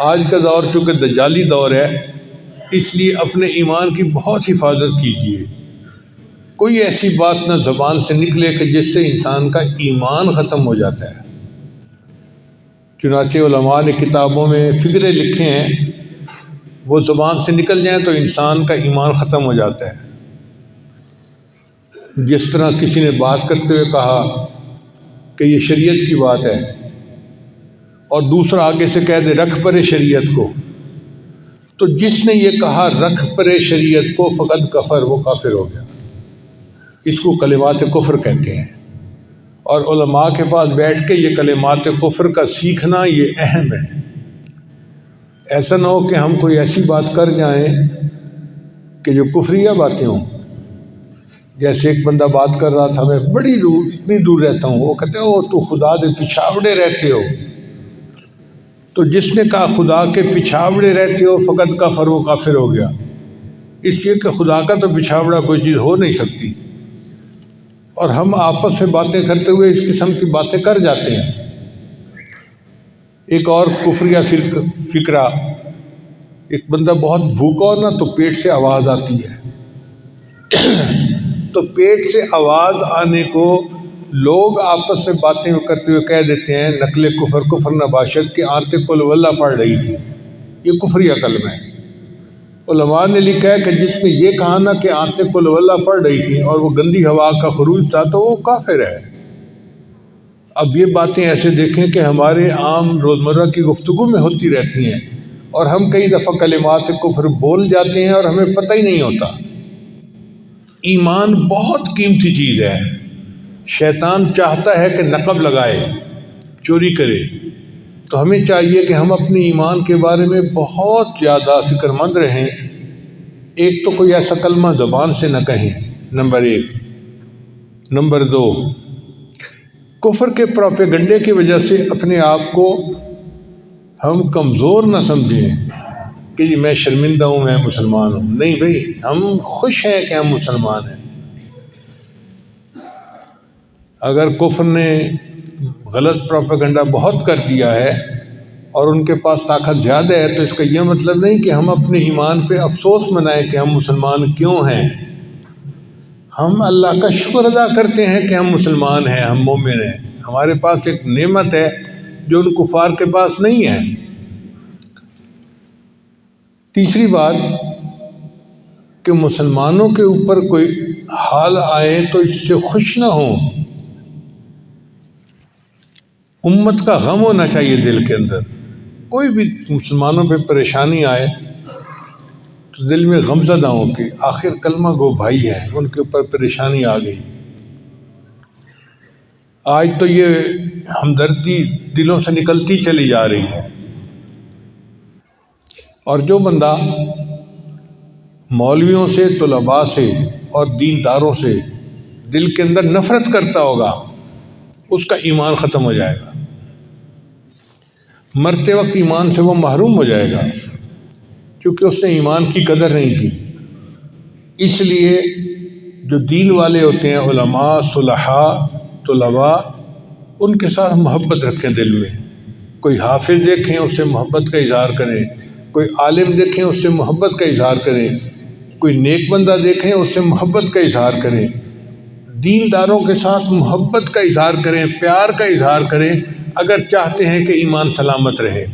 آج کا دور چونکہ دجالی دور ہے، اس لیے اپنے ایمان کی بہت حفاظت کیجیے۔ کوئی ایسی بات نہ زبان سے نکلے کہ جس سے انسان کا ایمان ختم ہو جاتا ہے۔ چنانچہ علماء نے کتابوں میں فقرے لکھے ہیں، وہ زبان سے نکل جائیں تو انسان کا ایمان ختم ہو جاتا ہے۔ جس طرح کسی نے بات کرتے ہوئے کہا کہ یہ شریعت کی بات ہے، اور دوسرا آگے سے کہہ دے رکھ پرے شریعت کو، تو جس نے یہ کہا رکھ پرے شریعت کو فقط کفر، وہ کافر ہو گیا۔ اس کو کلمات کفر کہتے ہیں، اور علماء کے پاس بیٹھ کے یہ کلمات کفر کا سیکھنا یہ اہم ہے۔ ایسا نہ ہو کہ ہم کوئی ایسی بات کر جائیں کہ جو کفریہ باتیں ہوں۔ جیسے ایک بندہ بات کر رہا تھا، میں بڑی دور، اتنی دور رہتا ہوں، وہ کہتے او تو خدا کے پچھاوڑے رہتے ہو۔ تو جس نے کہا خدا کے پچھاوڑے رہتے ہو فقط کفر، وہ کافر ہو گیا، اس لیے کہ خدا کا تو پچھاوڑا کوئی چیز ہو نہیں سکتی۔ اور ہم آپس میں باتیں کرتے ہوئے اس قسم کی باتیں کر جاتے ہیں۔ ایک اور کفریہ فکرہ، ایک بندہ بہت بھوکا ہو نا تو پیٹ سے آواز آتی ہے، تو پیٹ سے آواز آنے کو لوگ آپس میں باتیں کرتے ہوئے کہہ دیتے ہیں نقل کفر، کفر نباشت کے آنتے قل واللہ پڑھ رہی تھی، یہ کفریہ کلمہ ہے۔ علماء نے لکھا ہے کہ جس نے یہ کہا نا کہ آنتے قل واللہ پڑھ رہی تھی اور وہ گندی ہوا کا خروج تھا تو وہ کافر ہے۔ اب یہ باتیں ایسے دیکھیں کہ ہمارے عام روزمرہ کی گفتگو میں ہوتی رہتی ہیں، اور ہم کئی دفعہ کلمات کفر بول جاتے ہیں اور ہمیں پتہ ہی نہیں ہوتا۔ ایمان بہت قیمتی چیز ہے۔ شیطان چاہتا ہے کہ نقب لگائے، چوری کرے، تو ہمیں چاہیے کہ ہم اپنے ایمان کے بارے میں بہت زیادہ فکر مند رہیں۔ ایک تو کوئی ایسا کلمہ زبان سے نہ کہیں، نمبر 1۔ نمبر 2، کفر کے پروپیگنڈے کی وجہ سے اپنے آپ کو ہم کمزور نہ سمجھیں کہ جی میں شرمندہ ہوں، میں مسلمان ہوں۔ نہیں بھائی، ہم خوش ہیں کہ ہم مسلمان ہیں۔ اگر کفر نے غلط پروپیگنڈا بہت کر دیا ہے اور ان کے پاس طاقت زیادہ ہے، تو اس کا یہ مطلب نہیں کہ ہم اپنے ایمان پہ افسوس منائیں کہ ہم مسلمان کیوں ہیں۔ ہم اللہ کا شکر ادا کرتے ہیں کہ ہم مسلمان ہیں، ہم مومن ہیں۔ ہمارے پاس ایک نعمت ہے جو ان کفار کے پاس نہیں ہے۔ تیسری بات کہ مسلمانوں کے اوپر کوئی حال آئے تو اس سے خوش نہ ہوں۔ امت کا غم ہونا چاہیے دل کے اندر۔ کوئی بھی مسلمانوں پہ پریشانی آئے تو دل میں غم زدہ ہوں کہ آخر کلمہ گو بھائی ہے، ان کے اوپر پریشانی آ گئی۔ آج تو یہ ہمدردی دلوں سے نکلتی چلی جا رہی ہے، اور جو بندہ مولویوں سے، طلباء سے اور دینداروں سے دل کے اندر نفرت کرتا ہوگا، اس کا ایمان ختم ہو جائے گا۔ مرتے وقت ایمان سے وہ محروم ہو جائے گا، کیونکہ اس نے ایمان کی قدر نہیں کی۔ اس لیے جو دین والے ہوتے ہیں، علماء، صلحاء، طلباء، ان کے ساتھ محبت رکھیں دل میں۔ کوئی حافظ دیکھیں اس سے محبت کا اظہار کریں، کوئی عالم دیکھیں اس سے محبت کا اظہار کریں، کوئی نیک بندہ دیکھیں اس سے محبت کا اظہار کریں، دینداروں کے ساتھ محبت کا اظہار کریں، پیار کا اظہار کریں، اگر چاہتے ہیں کہ ایمان سلامت رہے۔